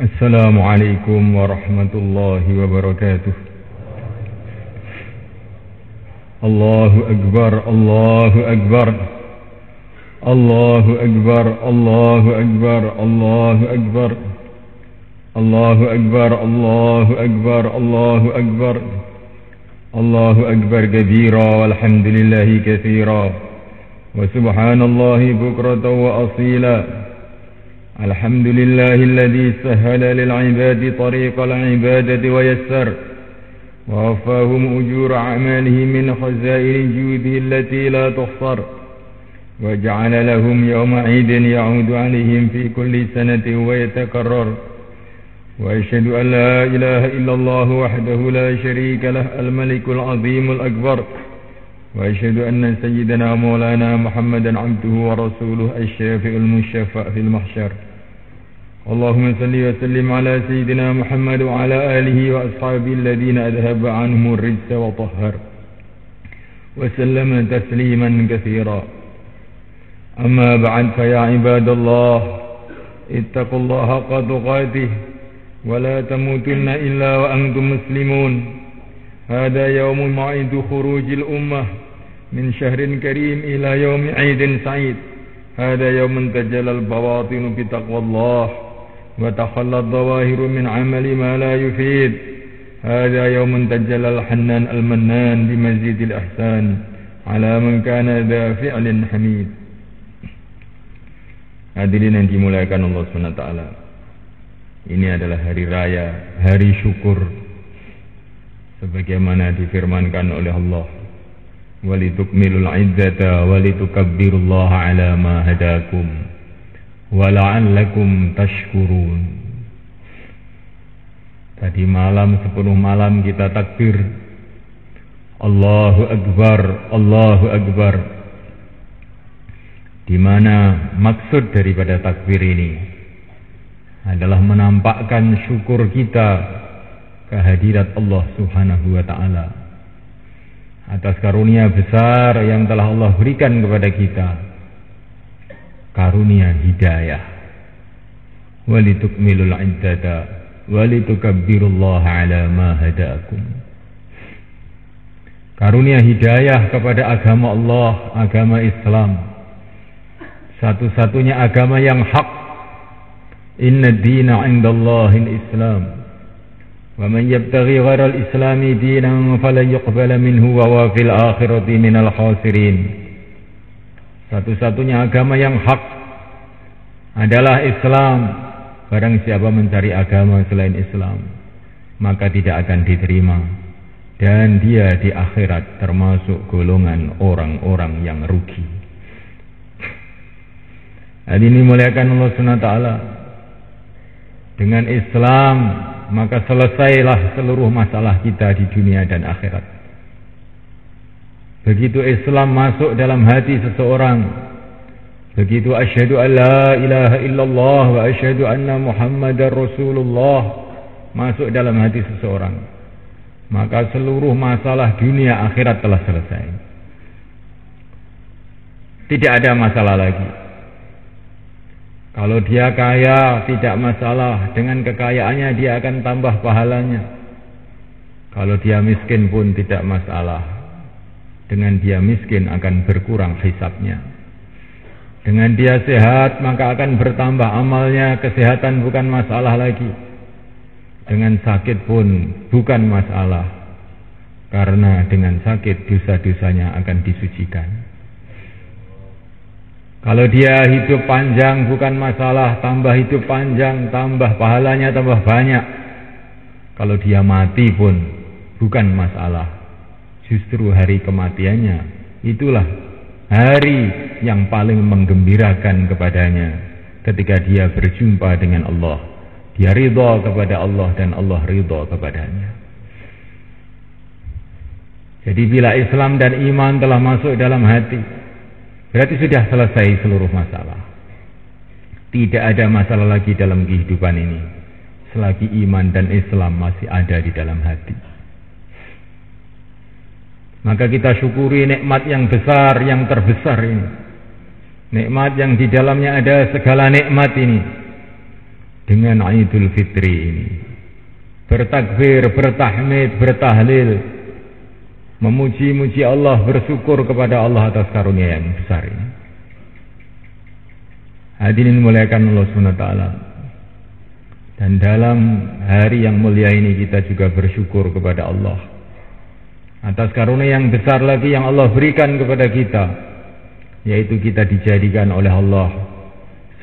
السلام عليكم ورحمة الله وبركاته. الله أكبر الله أكبر الله أكبر الله أكبر الله أكبر الله أكبر الله أكبر الله أكبر الله أكبر كبيرا والحمد لله كثيرا وسبحان الله بكرة وأصيلا. الحمد لله الذي سهل للعباد طريق العبادة ويسر ووفاهم أجور أعمالهم من خزائن جوده التي لا تحصر وجعل لهم يوم عيد يعود عليهم في كل سنة ويتكرر. وأشهد أن لا إله إلا الله وحده لا شريك له الملك العظيم الأكبر. وأشهد أن سيدنا مولانا محمدا عبده ورسوله الشافع المشفع في المحشر. اللهم صل وسلم على سيدنا محمد وعلى آله وأصحابه الذين أذهب عنهم الرجس وطهر وسلم تسليما كثيرا. أما بعد فيا عباد الله اتقوا الله حق تقاته ولا تموتن إلا وأنتم مسلمون. هذا يوم موعد خروج الأمة من شهر كريم إلى يوم عيد سعيد. هذا يوم تجلى البواطن بتقوى الله وتخلى الظواهر من عمل ما لا يفيد. هذا يوم تجلى الحنان المنان بمزيد الإحسان على من كان ذا فعل حميد. Hadirin yang dimuliakan Allah SWT, ini adalah hari raya, hari syukur, sebagaimana difirmankan oleh Allah, walitukmilul iddata walitukabbirullaha ala ma hadakum wala'allakum tashkurun. Tadi malam 10 malam kita takbir Allahu Akbar Allahu Akbar, di mana maksud daripada takbir ini adalah menampakkan syukur kita kehadirat Allah Subhanahu wa ta'ala atas karunia besar yang telah Allah berikan kepada kita, karunia hidayah. Walitukmilul iddata walitukabbirullaha ala ma hadakum. Karunia hidayah kepada agama Allah, agama Islam, satu-satunya agama yang hak. Inna dina indallahil Islam wa man yabtaghi ghairal islami dinan falan yuqbala minhu wa huwa fil akhirati minal khasirin. Satu-satunya agama yang hak adalah Islam. Barang siapa mencari agama selain Islam, maka tidak akan diterima, dan dia di akhirat termasuk golongan orang-orang yang rugi. Hal ini muliakan Allah SWT. Dengan Islam maka selesailah seluruh masalah kita di dunia dan akhirat. Begitu Islam masuk dalam hati seseorang, begitu asyhadu an la ilaha illallah wa asyhadu anna muhammadar rasulullah masuk dalam hati seseorang, maka seluruh masalah dunia akhirat telah selesai. Tidak ada masalah lagi. Kalau dia kaya tidak masalah, dengan kekayaannya dia akan tambah pahalanya. Kalau dia miskin pun tidak masalah, dengan dia miskin akan berkurang hisabnya. Dengan dia sehat maka akan bertambah amalnya. Kesehatan bukan masalah lagi. Dengan sakit pun bukan masalah, karena dengan sakit dosa-dosanya akan disucikan. Kalau dia hidup panjang bukan masalah, tambah hidup panjang, tambah pahalanya tambah banyak. Kalau dia mati pun bukan masalah, justru hari kematiannya itulah hari yang paling menggembirakan kepadanya. Ketika dia berjumpa dengan Allah, dia ridha kepada Allah dan Allah ridha kepadanya. Jadi bila Islam dan iman telah masuk dalam hati, berarti sudah selesai seluruh masalah. Tidak ada masalah lagi dalam kehidupan ini selagi iman dan Islam masih ada di dalam hati. Maka kita syukuri nikmat yang besar, yang terbesar ini. Nikmat yang di dalamnya ada segala nikmat ini. dengan Idul Fitri ini. Bertakbir, bertahmid, bertahlil, memuji-muji Allah, bersyukur kepada Allah atas karunia yang besar ini. Hadirin muliakan Allah SWT. Dan dalam hari yang mulia ini kita juga bersyukur kepada Allah atas karunia yang besar lagi yang Allah berikan kepada kita, yaitu kita dijadikan oleh Allah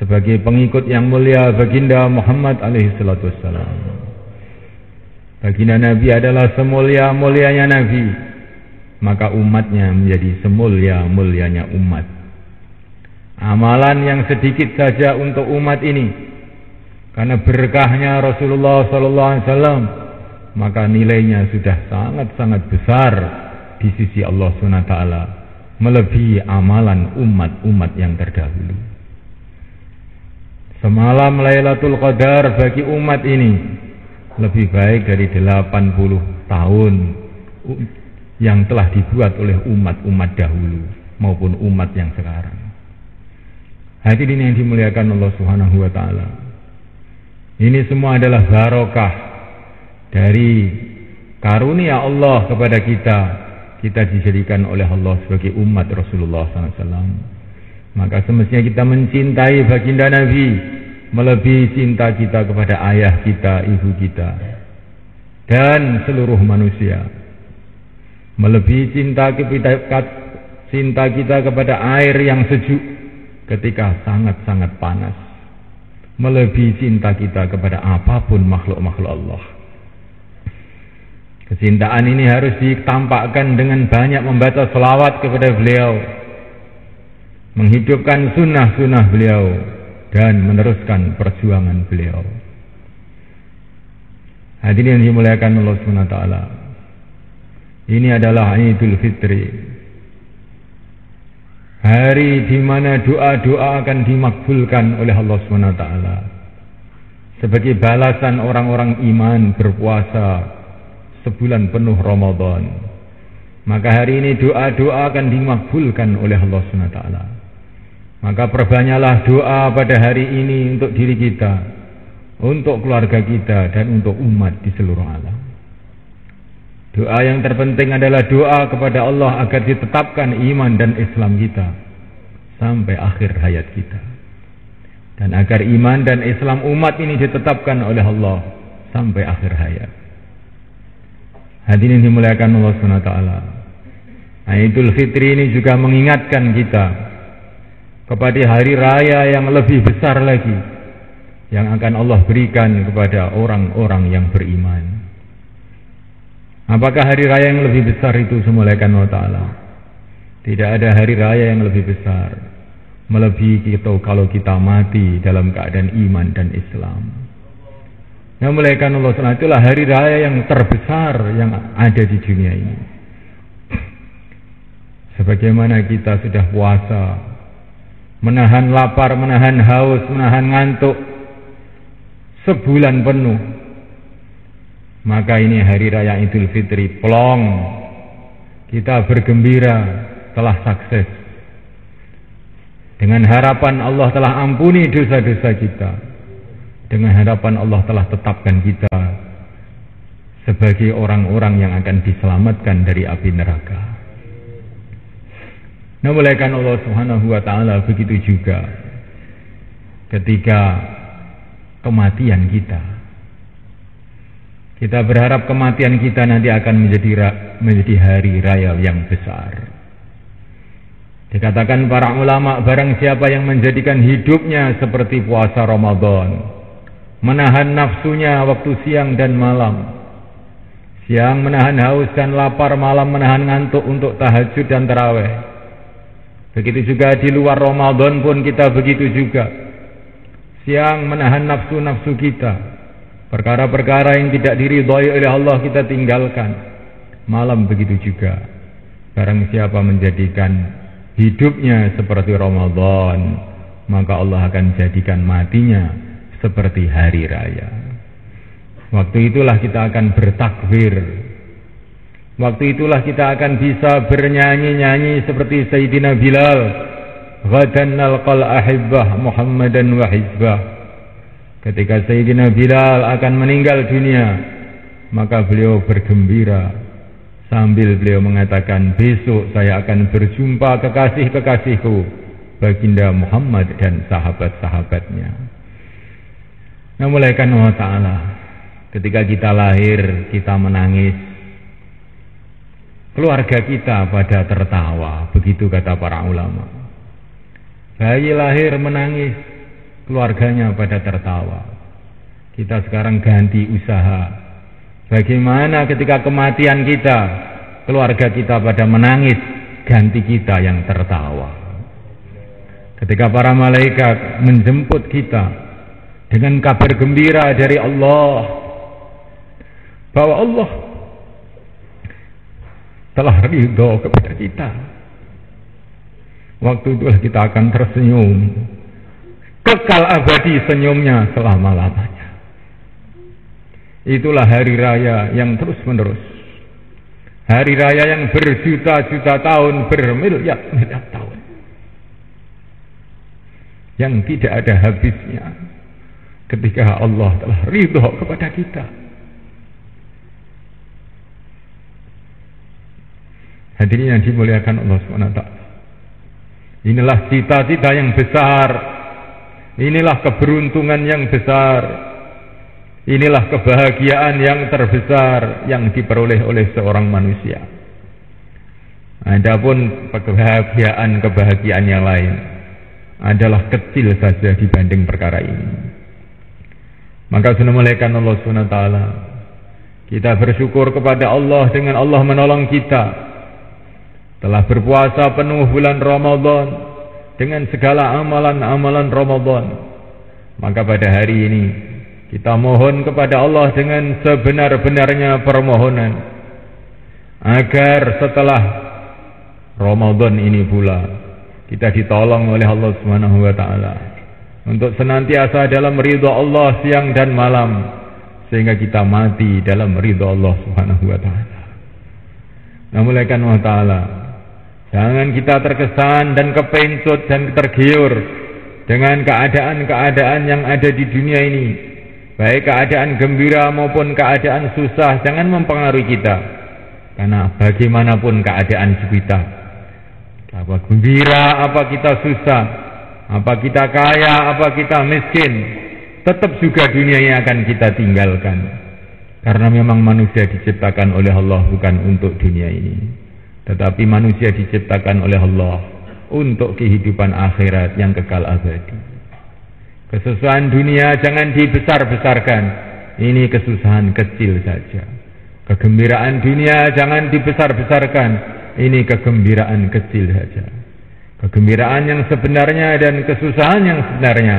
sebagai pengikut yang mulia baginda Muhammad alaihissalatu wassalam. Baginda Nabi adalah semulia-mulianya Nabi, maka umatnya menjadi semulia-mulianya umat. Amalan yang sedikit saja untuk umat ini, karena berkahnya Rasulullah SAW, maka nilainya sudah sangat-sangat besar di sisi Allah SWT, melebihi amalan umat-umat yang terdahulu. Semalam Lailatul Qadar bagi umat ini lebih baik dari 80 tahun yang telah dibuat oleh umat-umat dahulu maupun umat yang sekarang. Hadirin yang dimuliakan Allah Subhanahu wa taala. Ini semua adalah barokah dari karunia Allah kepada kita. Kita dijadikan oleh Allah sebagai umat Rasulullah SAW. Maka semestinya kita mencintai baginda Nabi melebihi cinta kita kepada ayah kita, ibu kita, dan seluruh manusia. Melebihi cinta kita kepada air yang sejuk ketika sangat-sangat panas. Melebihi cinta kita kepada apapun makhluk-makhluk Allah. Kecintaan ini harus ditampakkan dengan banyak membaca selawat kepada beliau, menghidupkan sunnah-sunnah beliau, dan meneruskan perjuangan beliau. Hadirin yang dimuliakan Allah SWT, ini adalah Idul Fitri, hari di mana doa-doa akan dimakbulkan oleh Allah SWT sebagai balasan orang-orang iman berpuasa sebulan penuh Ramadan. Maka hari ini doa-doa akan dimakbulkan oleh Allah SWT. Maka perbanyaklah doa pada hari ini untuk diri kita, untuk keluarga kita, dan untuk umat di seluruh alam. Doa yang terpenting adalah doa kepada Allah agar ditetapkan iman dan Islam kita sampai akhir hayat kita, dan agar iman dan Islam umat ini ditetapkan oleh Allah sampai akhir hayat. Hadirin dimuliakan Allah SWT. Idul Fitri ini juga mengingatkan kita kepada hari raya yang lebih besar lagi yang akan Allah berikan kepada orang-orang yang beriman. Apakah hari raya yang lebih besar itu semuliakan Allah Ta'ala? Tidak ada hari raya yang lebih besar melebihi kita kalau kita mati dalam keadaan iman dan Islam. Yang muliakan Allah SWT, itulah hari raya yang terbesar yang ada di dunia ini. Sebagaimana kita sudah puasa, menahan lapar, menahan haus, menahan ngantuk sebulan penuh, maka ini hari raya Idul Fitri, plong, kita bergembira telah sukses dengan harapan Allah telah ampuni dosa-dosa kita, dengan harapan Allah telah tetapkan kita sebagai orang-orang yang akan diselamatkan dari api neraka. Nah, muliakan Allah Subhanahu wa taala, begitu juga ketika kematian kita. Kita berharap kematian kita nanti akan menjadi hari raya yang besar. Dikatakan para ulama, barang siapa yang menjadikan hidupnya seperti puasa Ramadan, menahan nafsunya waktu siang dan malam, siang menahan haus dan lapar, malam menahan ngantuk untuk tahajud dan tarawih. Begitu juga di luar Ramadan pun kita begitu juga. Siang menahan nafsu-nafsu kita, perkara-perkara yang tidak diridhai oleh Allah kita tinggalkan. Malam begitu juga. Barang siapa menjadikan hidupnya seperti Ramadan, maka Allah akan jadikan matinya seperti hari raya. Waktu itulah kita akan bertakbir. Waktu itulah kita akan bisa bernyanyi-nyanyi seperti Sayyidina Bilal, ghadan nalqal ahibbah Muhammadan wa hizbah. Ketika Sayyidina Bilal akan meninggal dunia, maka beliau bergembira sambil beliau mengatakan, besok saya akan berjumpa kekasih-kekasihku, baginda Muhammad dan sahabat-sahabatnya. Nah, mulai karena Allah Ta'ala, ketika kita lahir, kita menangis, keluarga kita pada tertawa, begitu kata para ulama. Bayi lahir menangis, keluarganya pada tertawa. Kita sekarang ganti usaha. Bagaimana ketika kematian kita, keluarga kita pada menangis, ganti kita yang tertawa. Ketika para malaikat menjemput kita dengan kabar gembira dari Allah, bahwa Allah telah ridho kepada kita, waktu itulah kita akan tersenyum, kekal abadi senyumnya selama-lamanya. Itulah hari raya yang terus menerus, hari raya yang berjuta-juta tahun, bermiliar-miliar tahun, yang tidak ada habisnya ketika Allah telah ridho kepada kita. Hadirin yang dimuliakan Allah SWT, inilah cita-cita yang besar, inilah keberuntungan yang besar, inilah kebahagiaan yang terbesar yang diperoleh oleh seorang manusia. Adapun kebahagiaan yang lain adalah kecil saja dibanding perkara ini. Maka sunamalekan Allah SWT, kita bersyukur kepada Allah dengan Allah menolong kita, telah berpuasa penuh bulan Ramadan dengan segala amalan-amalan Ramadan. Maka pada hari ini kita mohon kepada Allah dengan sebenar-benarnya permohonan, agar setelah Ramadan ini pula kita ditolong oleh Allah Subhanahu wa Ta'ala untuk senantiasa dalam ridha Allah siang dan malam, sehingga kita mati dalam ridha Allah Subhanahu wa Ta'ala. Namulakan Allah Ta'ala, jangan kita terkesan dan kepencut dan tergiur dengan keadaan-keadaan yang ada di dunia ini, baik keadaan gembira maupun keadaan susah. Jangan mempengaruhi kita, karena bagaimanapun keadaan kita, apa gembira, apa kita susah, apa kita kaya, apa kita miskin, tetap juga dunia ini akan kita tinggalkan. Karena memang manusia diciptakan oleh Allah bukan untuk dunia ini, tetapi manusia diciptakan oleh Allah untuk kehidupan akhirat yang kekal abadi. Kesusahan dunia jangan dibesar-besarkan, ini kesusahan kecil saja. Kegembiraan dunia jangan dibesar-besarkan, ini kegembiraan kecil saja. Kegembiraan yang sebenarnya dan kesusahan yang sebenarnya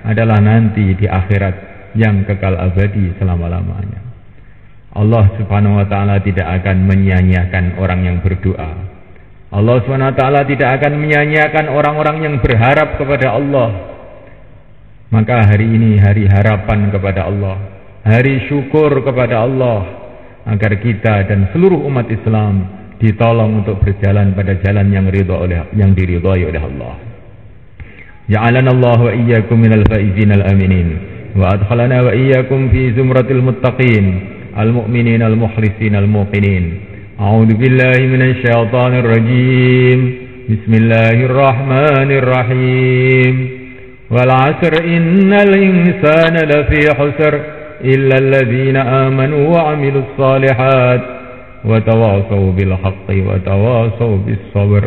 adalah nanti di akhirat yang kekal abadi selama-lamanya. Allah Subhanahu wa Ta'ala tidak akan menyia-nyiakan orang yang berdoa. Allah Subhanahu wa Ta'ala tidak akan menyia-nyiakan orang-orang yang berharap kepada Allah. Maka hari ini hari harapan kepada Allah, hari syukur kepada Allah, agar kita dan seluruh umat Islam ditolong untuk berjalan pada jalan yang diridhai oleh Allah. Ja'alana Allah wa iyyakum minal faizin al-aminin, wa adkhalana wa iyyakum fi zumratil muttaqin al-mu'minin al-mukhlisin al-muqinin. A'udzu billahi minasy syaithanir rajim. Bismillahirrahmanirrahim. Wal 'asr innal insana lafi khusr illa alladhina amanu wa 'amilus shalihat wa tawasaw bil haqqi wa tawasaw bis sabr.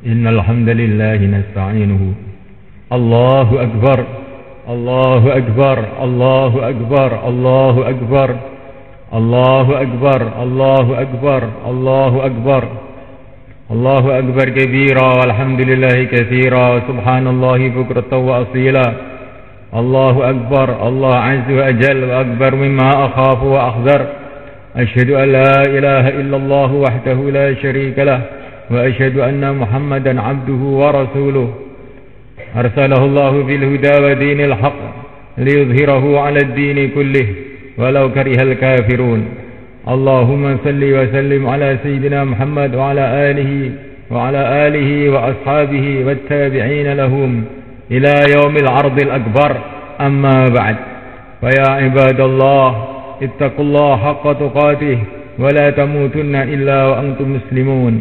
Innal hamdalillah nasta'inuhu. Allahu akbar. Allahu akbar. Allahu akbar. Allahu akbar. Allahu akbar. Allahu akbar. Allahu akbar. Allahu akbar kabira walhamdulillahi katsira subhanallahi bukratan wa asila. الله أكبر، الله عز وأجل وأكبر مما أخاف وأحذر. أشهد أن لا إله إلا الله وحده لا شريك له، وأشهد أن محمدا عبده ورسوله أرسله الله بالهدى ودين الحق ليظهره على الدين كله ولو كره الكافرون. اللهم صل وسلم على سيدنا محمد وعلى آله وأصحابه والتابعين لهم إلى يوم العرض الأكبر. أما بعد، فيا عباد الله، اتقوا الله حق تقاته ولا تموتن إلا وأنتم مسلمون.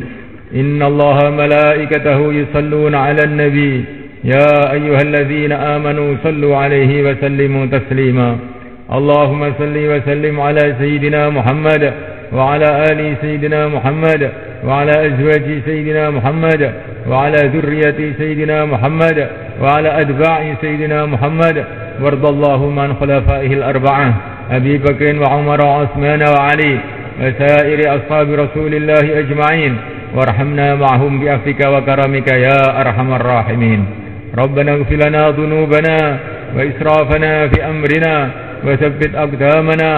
إن الله ملائكته يصلون على النبي، يا أيها الذين آمنوا صلوا عليه وسلموا تسليما. اللهم صل وسلم على سيدنا محمد وعلى آل سيدنا محمد وعلى أزواج سيدنا محمد وعلى ذرية سيدنا محمد وعلى أتباع سيدنا محمد، وارض اللهم عن خلفائه الأربعة أبي بكر وعمر وعثمان وعلي وسائر أصحاب رسول الله أجمعين، وارحمنا معهم بعفوك وكرمك يا أرحم الراحمين. ربنا اغفر لنا ذنوبنا وإسرافنا في أمرنا وثبت أقدامنا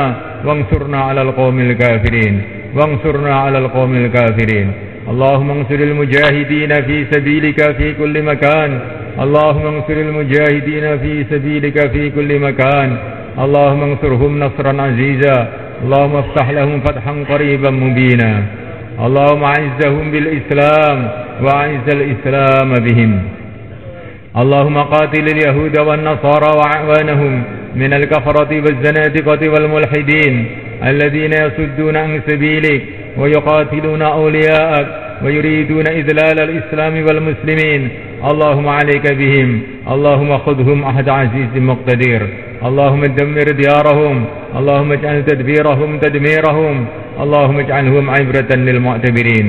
وانصرنا على القوم الكافرين. اللهم انصر المجاهدين في سبيلك في كل مكان. اللهم انصر المجاهدين في سبيلك في كل مكان. اللهم انصرهم نصرا عزيزا. اللهم افتح لهم فتحا قريبا مبينا. اللهم اعزهم بالإسلام وأعز الإسلام بهم. اللهم قاتل اليهود والنصارى وأعوانهم من الكفرة والزنادقة والملحدين الذين يصدون عن سبيلك ويقاتلون أولياءك ويريدون إذلال الإسلام والمسلمين. اللهم عليك بهم، اللهم خذهم أحد عزيز مقتدر. اللهم دمر ديارهم، اللهم اجعل تدبيرهم تدميرهم، اللهم اجعلهم عبرة للمعتبرين.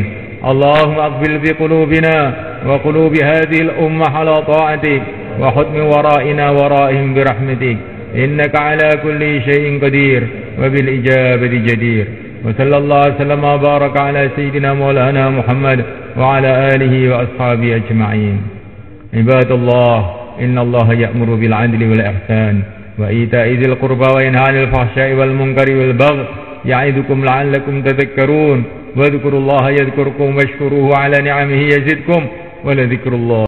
اللهم أقبل بقلوبنا وقلوب هذه الأمة على طاعتك، وخذ من ورائنا ورائهم برحمتك، إنك على كل شيء قدير وبالإجابة جدير. وصلى الله وسلم وبارك على سيدنا مولانا محمد وعلى آله وأصحابه أجمعين. عباد الله، إن الله يأمر بالعدل والإحسان وإيتاء ذي القربى وينهى عن الفحشاء والمنكر والبغي يعظكم لعلكم تذكرون. واذكروا الله يذكركم واشكروه على نعمه يزدكم ولذكر الله